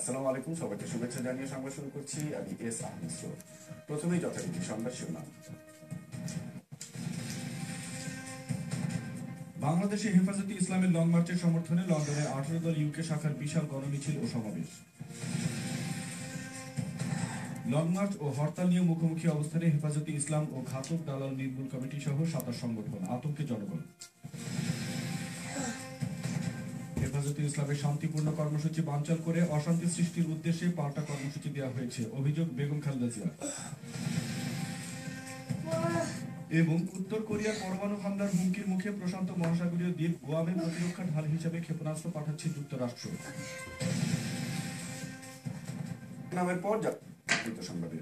আসসালামু আলাইকুম, সবাইকে শুভেচ্ছা জানিয়ে সংবাদ শুরু করছি। আমি এস আহমেদ সৈয়দ। প্রথমেই যথারীতি সংবাদ শিরোনাম। বাংলাদেশে হেফাজতে ইসলামের লং মার্চের সমর্থনে লন্ডনে 18 দল ইউকে শাখার বিশাল গণমিছিল ও সমাবেশ। লং মার্চ ও হরতাল নিয়ে মুখোমুখি অবস্থানে হেফাজতে ইসলাম ও ঘাতক দালাল নির্মূল কমিটি সহ 27 সংগঠন, আতঙ্কে জনগণ। হেফাজতে ইসলামের শান্তিপূর্ণ কর্মসূচি বানচাল করে অশান্তি সৃষ্টির উদ্দেশ্যে পাল্টা কর্মসূচি দেওয়া হয়েছে, অভিযোগ বেগম খালেদা জিয়া। এবং উত্তর কোরিয়ার পরমাণু হামলার হুমকির মুখে প্রশান্ত মহাসাগরীয় দ্বীপ গোয়ামে প্রতিরক্ষা ঢাল হিসেবে ক্ষেপণাস্ত্র পাঠাচ্ছে যুক্তরাষ্ট্র। নামের পর সংবাদে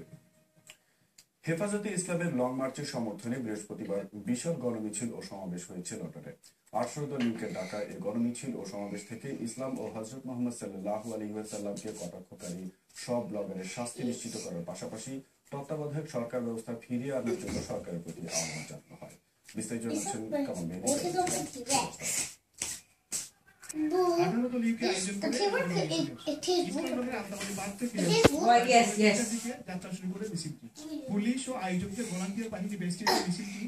হেফাজতে ইসলামের লং মার্চের সমর্থনে বৃহস্পতিবার বিশাল গণমিছিল ও সমাবেশ হয়েছে লন্ডনে। 18 দল ইউকে ঢাকা এই গণমিছিল ও সমাবেশ থেকে ইসলাম ও হযরত মুহাম্মদ সাল্লাল্লাহু আলাইহি ওয়াসাল্লামকে কটাক্ষকারী সব ব্লগারের শাস্তি নিশ্চিত করার পাশাপাশি তত্ত্বাবধায়ক সরকার ব্যবস্থা ফিরিয়ে আনার জন্য সরকারের প্রতি আহ্বান জানানো হয়। বিস্তারিত জানাচ্ছেন কামাল মেহেদী। 18 দল ইউকে আয়োজন করে যাত্রা শুরু করে মিছিলটি। পুলিশ ও আয়োজকদের ভলান্টিয়ার বাহিনী বেষ্টিত মিছিলটি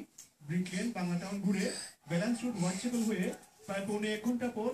ব্রিকলেন বাংলা টাউন ঘুরে ব্যালেন্স রোড হোয়াইটচ্যাপেল হয়ে প্রায় 1.25 ঘন্টা পর